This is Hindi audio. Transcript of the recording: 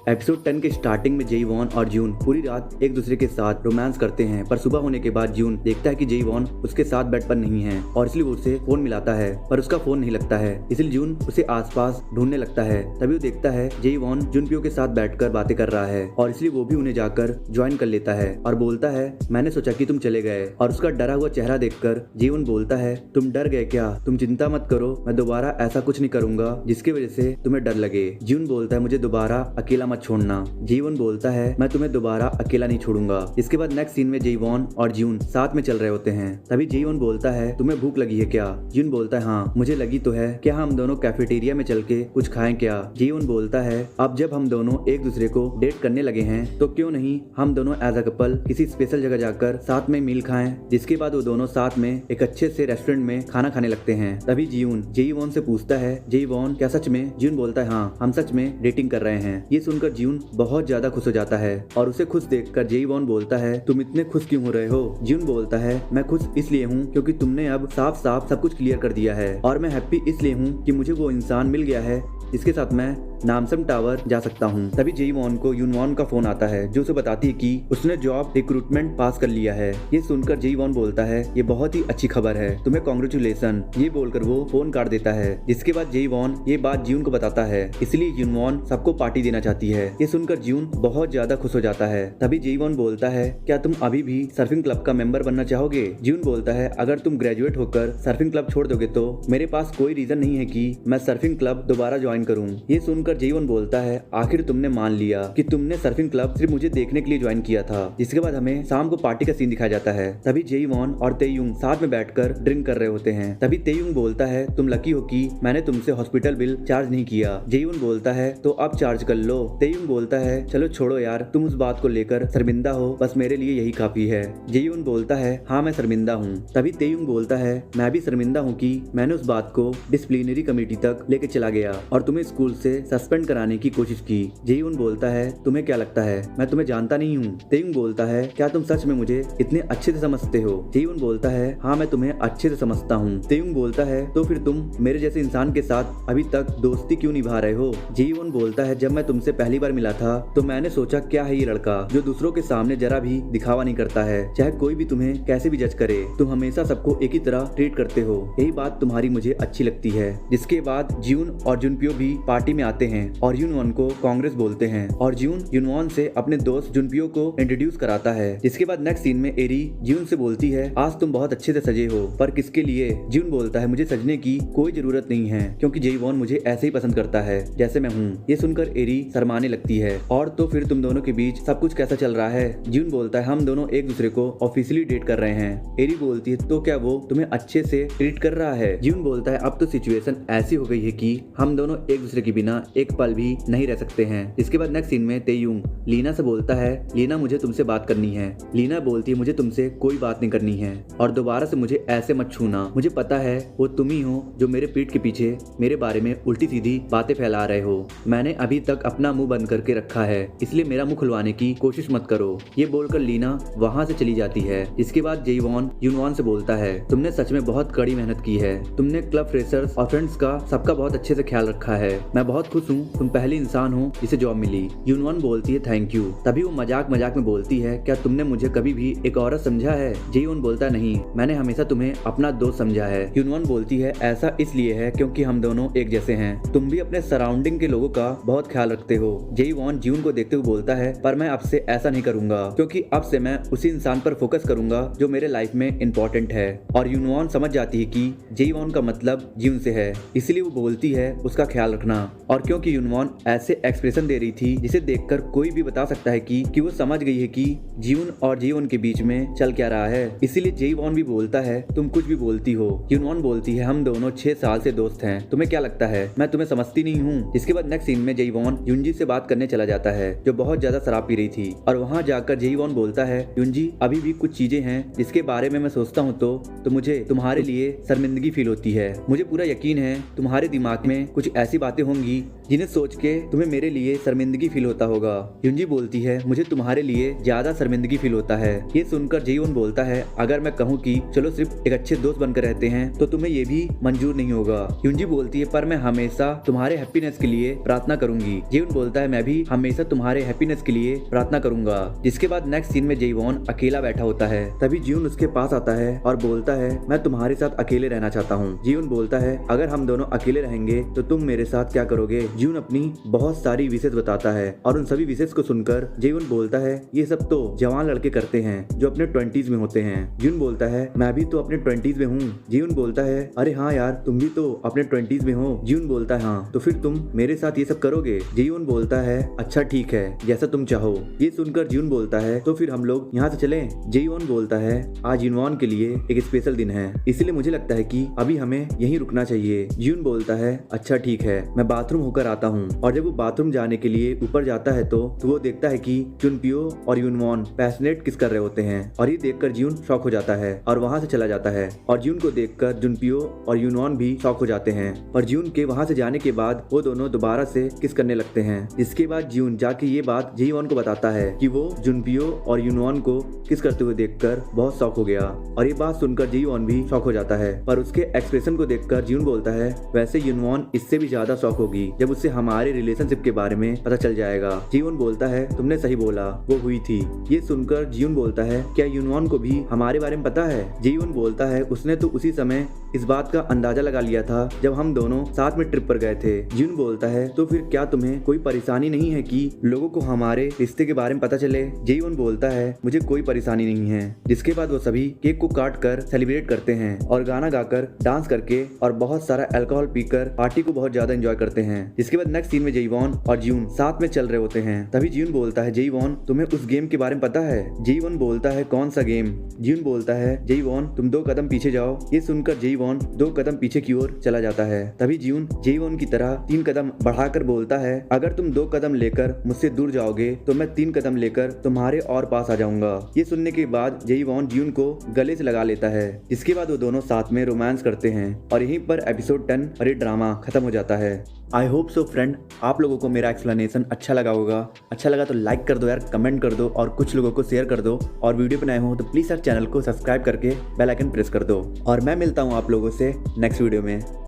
एपिसोड 10 के स्टार्टिंग में जेईवॉन और जून पूरी रात एक दूसरे के साथ रोमांस करते हैं, पर सुबह होने के बाद जून देखता है कि जेईवॉन उसके साथ बेड पर नहीं है और इसलिए वो उसे फोन मिलाता है, पर उसका फोन नहीं लगता है। इसलिए जून उसे आसपास ढूंढने लगता है। तभी वो देखता है जेईवॉन जुनपियो के साथ बैठकर बातें कर रहा है और इसलिए वो भी उन्हें जाकर ज्वाइन कर लेता है और बोलता है मैंने सोचा कि तुम चले गए। और उसका डरा हुआ चेहरा देखकर जेईवॉन बोलता है तुम डर गए क्या? तुम चिंता मत करो, मैं दोबारा ऐसा कुछ नहीं करूंगा जिसकी वजह से तुम्हें डर लगे। जून बोलता है मुझे दोबारा अकेला मत छोड़ना। जेईवॉन बोलता है मैं तुम्हें दोबारा अकेला नहीं छोड़ूंगा। इसके बाद नेक्स्ट सीन में जेईवॉन और जून साथ में चल रहे होते हैं। तभी जेईवॉन बोलता है तुम्हें भूख लगी है क्या? जून बोलता है हाँ मुझे लगी तो है, क्या हम दोनों कैफेटेरिया में चल के कुछ खाएं क्या? जेईवॉन बोलता है अब जब हम दोनों एक दूसरे को डेट करने लगे हैं तो क्यों नहीं हम दोनों एज अ कपल किसी स्पेशल जगह जाकर साथ में मील खाएं। जिसके बाद वो दोनों साथ में एक अच्छे से रेस्टोरेंट में खाना खाने लगते हैं। तभी जून जेईवॉन से पूछता है जेईवॉन क्या सच में? जून बोलता है हाँ हम सच में डेटिंग कर रहे हैं। ये सुनकर जून बहुत ज्यादा खुश हो जाता है और उसे खुश देखकर जेईवॉन बोलता है तुम इतने खुश क्यों हो रहे हो? जून बोलता है मैं खुश इसलिए हूँ क्योंकि तुमने अब साफ साफ सब कुछ क्लियर कर दिया है और मैं हैप्पी इसलिए हूँ कि मुझे वो इंसान मिल गया है जिसके साथ मैं नामसम टावर जा सकता हूँ। तभी जेईवॉन को यूनवॉन का फोन आता है जो उसे बताती है कि उसने जॉब रिक्रूटमेंट पास कर लिया है। ये सुनकर जेईवॉन बोलता है ये बहुत ही अच्छी खबर है, तुम्हें कांग्रेचुलेशन। ये बोलकर वो फोन काट देता है। जिसके बाद जेईवॉन ये बात जून को बताता है, इसलिए यूनवॉन सबको पार्टी देना चाहती है। ये सुनकर जून बहुत ज्यादा खुश हो जाता है। तभी जेईवॉन बोलता है क्या तुम अभी भी सर्फिंग क्लब का मेंबर बनना चाहोगे? जून बोलता है अगर तुम ग्रेजुएट होकर सर्फिंग क्लब छोड़ दोगे तो मेरे पास कोई रीजन नहीं है कि मैं सर्फिंग क्लब दोबारा ज्वाइन करूँ। ये सुनकर जेईवॉन बोलता है आखिर तुमने मान लिया कि तुमने सर्फिंग क्लब सिर्फ मुझे देखने के लिए ज्वाइन किया था। जिसके बाद हमें शाम को पार्टी का सीन दिखाया जाता है। तभी जेईवॉन और तेयुंग साथ में बैठकर ड्रिंक कर रहे होते हैं। तभी तेयुंग बोलता है तुम लकी हो कि मैंने तुमसे हॉस्पिटल बिल चार्ज नहीं किया। जेईवॉन बोलता है तो अब चार्ज कर लो। तेयुंग बोलता है चलो छोड़ो यार, तुम उस बात को लेकर शर्मिंदा हो, बस मेरे लिए यही काफी है। जेईवॉन बोलता है हाँ मैं शर्मिंदा हूँ। तभी तेयुंग बोलता है मैं भी शर्मिंदा हूँ कि मैंने उस बात को डिसिप्लिनरी कमेटी तक लेके चला गया और तुम्हें स्कूल से सस्पेंड कराने की कोशिश की। जेईवॉन बोलता है तुम्हें क्या लगता है मैं तुम्हें जानता नहीं हूँ? तेयुंग बोलता है क्या तुम सच में मुझे इतने अच्छे से समझते हो? जेईवॉन बोलता है हाँ मैं तुम्हें अच्छे से समझता हूँ। तेयुंग बोलता है तो फिर तुम मेरे जैसे इंसान के साथ अभी तक दोस्ती क्यों निभा रहे हो? जेईवॉन बोलता है जब मैं तुमसे पहली बार मिला था तो मैंने सोचा क्या है ये लड़का जो दूसरों के सामने जरा भी दिखावा नहीं करता है, चाहे कोई भी तुम्हें कैसे भी जज करे, तुम हमेशा सबको एक ही तरह ट्रीट करते हो, यही बात तुम्हारी मुझे अच्छी लगती है। जिसके बाद जून और जुनपियो भी पार्टी में आते हैं और यूनवॉन को कांग्रेस बोलते हैं और जून यूनवॉन से अपने दोस्त जुनपियो को इंट्रोड्यूस कराता है। जिसके बाद नेक्स्ट सीन में एरी जून से बोलती है आज तुम बहुत अच्छे से सजे हो, पर किसके लिए? जून बोलता है मुझे सजने की कोई जरूरत नहीं है क्योंकि जेईवॉन मुझे ऐसे ही पसंद करता है जैसे मैं हूँ। ये सुनकर एरी शर्माने लगती है और तो फिर तुम दोनों के बीच सब कुछ कैसा चल रहा है? जून बोलता है हम दोनों एक दूसरे को ऑफिशियली डेट कर रहे हैं। एरी बोलती है तो क्या वो तुम्हें अच्छे से ट्रीट कर रहा है? जून बोलता है अब तो सिचुएशन ऐसी हो गई है कि हम दोनों एक दूसरे के बिना एक पल भी नहीं रह सकते हैं। इसके बाद नेक्स्ट सीन में तेयुंग लीना से बोलता है लीना मुझे तुमसे बात करनी है। लीना बोलती है मुझे तुमसे कोई बात नहीं करनी है और दोबारा से मुझे ऐसे मत छूना, मुझे पता है वो तुम ही हो जो मेरे पीठ के पीछे मेरे बारे में उल्टी सीधी बातें फैला रहे हो। मैंने अभी तक अपना मुंह बंद करके रखा है, इसलिए मेरा मुंह खुलवाने की कोशिश मत करो। ये बोलकर लीना वहाँ से चली जाती है। इसके बाद जेईवॉन यूनवॉन से बोलता है तुमने सच में बहुत कड़ी मेहनत की है, तुमने क्लब फ्रेशर्स और फ्रेंड्स का सबका बहुत अच्छे से ख्याल रखा है, मैं बहुत खुश हूँ, तुम पहली इंसान हो जिसे जॉब मिली। यूनवॉन बोलती है थैंक यू। तभी वो मजाक मजाक में बोलती है क्या तुमने मुझे कभी भी एक औरत समझा है? जेईवॉन बोलता है नहीं, मैंने हमेशा तुम्हें अपना दोस्त समझा है। यूनवॉन बोलती है ऐसा इसलिए है क्योंकि हम दोनों एक जैसे हैं, तुम भी अपने सराउंडिंग के लोगों का बहुत ख्याल रखते हो। जेईवॉन जून को देखते हुए बोलता है पर मैं अब से ऐसा नहीं करूंगा क्योंकि अब से मैं उसी इंसान पर फोकस करूंगा जो मेरे लाइफ में इम्पोर्टेंट है। और यूनवॉन समझ जाती है कि जेईवॉन का मतलब जून से है, इसलिए वो बोलती है उसका ख्याल रखना। और क्योंकि यूनवॉन ऐसे एक्सप्रेशन दे रही थी जिसे देखकर कोई भी बता सकता है कि वो समझ गई है कि जून और जेईवॉन के बीच में चल क्या रहा है, इसीलिए जेईवॉन भी बोलता है तुम कुछ भी बोलती हो। यूनवॉन बोलती है हम दोनों 6 साल से दोस्त हैं, तुम्हें क्या लगता है मैं तुम्हें समझती नहीं हूँ? इसके बाद नेक्स्ट सीन में जेईवॉन युंजी से बात करने चला जाता है जो बहुत ज्यादा शराब पी रही थी और वहाँ जाकर जेईवॉन बोलता है युंजी अभी भी कुछ चीजें हैं जिसके बारे में मैं सोचता हूँ तो मुझे तुम्हारे लिए शर्मिंदगी फील होती है। मुझे पूरा यकीन है तुम्हारे दिमाग में कुछ ऐसी बातें होंगी जिन्हें सोच के तुम्हें मेरे लिए शर्मिंदगी फील होता होगा। यूनजी बोलती है मुझे तुम्हारे लिए ज्यादा शर्मिंदगी फील होता है। ये सुनकर जीवन बोलता है अगर मैं कहूँ कि चलो सिर्फ एक अच्छे दोस्त बनकर रहते हैं तो तुम्हें ये भी मंजूर नहीं होगा। यूनजी बोलती है पर मैं हमेशा तुम्हारे हैप्पीनेस के लिए प्रार्थना करूंगी। जीवन बोलता है मैं भी हमेशा तुम्हारे हैप्पीनेस के लिए प्रार्थना करूंगा। जिसके बाद नेक्स्ट सीन में जेवॉन अकेला बैठा होता है। तभी जीवन उसके पास आता है और बोलता है मैं तुम्हारे साथ अकेले रहना चाहता हूँ। जीवन बोलता है अगर हम दोनों अकेले रहेंगे तो तुम मेरे साथ क्या करोगे। जीवन अपनी बहुत सारी विशेष बताता है और उन सभी विशेष को सुनकर जीवन बोलता है ये सब तो जवान लड़के करते हैं जो अपने 20s में होते हैं। जीवन बोलता है मैं भी तो अपने 20s में हूँ। जीवन बोलता है अरे हाँ यार तुम भी तो अपने 20s में हो। जीवन बोलता है हाँ तो फिर तुम मेरे साथ ये सब करोगे। जीवन बोलता है अच्छा ठीक है जैसा तुम चाहो। ये सुनकर जीवन बोलता है तो फिर हम लोग यहाँ से चलें। जीवन बोलता है आज यूनवॉन के लिए एक स्पेशल दिन है इसलिए मुझे लगता है कि अभी हमें यहीं रुकना चाहिए। जीवन बोलता है अच्छा ठीक है मैं बाथरूम होकर आता हूँ। और जब वो बाथरूम जाने के लिए ऊपर जाता है तो वो देखता है कि जुनपियो और यूनवॉन पैशनेट किस कर रहे होते हैं और ये देखकर जीवन शॉक हो जाता है और वहाँ से चला जाता है। और जीवन को देखकर जुनपियो और यूनवॉन भी शॉक हो जाते हैं और जीवन के वहाँ से जाने के बाद वो दोनों दोबारा से किस करने लगते हैं। इसके बाद जीवन जाके ये बात जीवन को बताता है कि वो जुनपियो और यूनवॉन को किस करते हुए देखकर बहुत शॉक हो गया। और ये बात सुनकर जीवन भी शॉक हो जाता है पर उसके एक्सप्रेशन को देखकर जीवन बोलता है वैसे यूनवॉन इससे भी ज्यादा शॉक होगी जब उससे हमारे रिलेशनशिप के बारे में पता चल जाएगा। जीवन बोलता है तुमने सही बोला वो हुई थी। ये सुनकर जीवन बोलता है क्या यूनवॉन को भी हमारे बारे में पता है। जीवन बोलता है उसने तो उसी समय इस बात का अंदाजा लगा लिया था जब हम दोनों साथ में ट्रिप पर गए थे। जीवन बोलता है तो फिर क्या तुम्हें कोई परेशानी नहीं है कि लोगों को हमारे रिश्ते के बारे में पता चले। जीवन बोलता है मुझे कोई परेशानी नहीं है। जिसके बाद वो सभी केक को काट कर सेलिब्रेट करते हैं और गाना गाकर डांस करके और बहुत सारा अल्कोहल पीकर पार्टी को बहुत ज्यादा एंजॉय करते हैं। जिसके बाद नेक्स्ट सीन में जीवन और जीवन साथ में चल रहे होते हैं। तभी जीवन बोलता है जीवन तुम्हें उस गेम के बारे में पता है। जीवन बोलता है कौन सा गेम। जीवन बोलता है जीवन तुम 2 कदम पीछे जाओ। ये सुनकर जीवन 2 कदम पीछे की ओर चला जाता है। तभी जीवन की तरह 3 कदम बढ़ाकर बोलता है अगर तुम 2 कदम लेकर मुझसे दूर जाओगे तो मैं 3 कदम लेकर तुम्हारे और पास आ जाऊंगा। ये सुनने के बाद जीवन को गले से लगा लेता है। इसके बाद वो दोनों साथ में रोमांस करते हैं और यहीं पर एपिसोड 10 और ये ड्रामा खत्म हो जाता है। आई होप सो फ्रेंड आप लोगों को मेरा एक्सप्लेनेशन अच्छा लगा होगा। अच्छा लगा तो लाइक कर दो यार, कमेंट कर दो और कुछ लोगों को शेयर कर दो। और वीडियो पे नए हो तो प्लीज यार चैनल को सब्सक्राइब करके बेल आइकन प्रेस कर दो। और मैं मिलता हूँ आप लोगों से नेक्स्ट वीडियो में।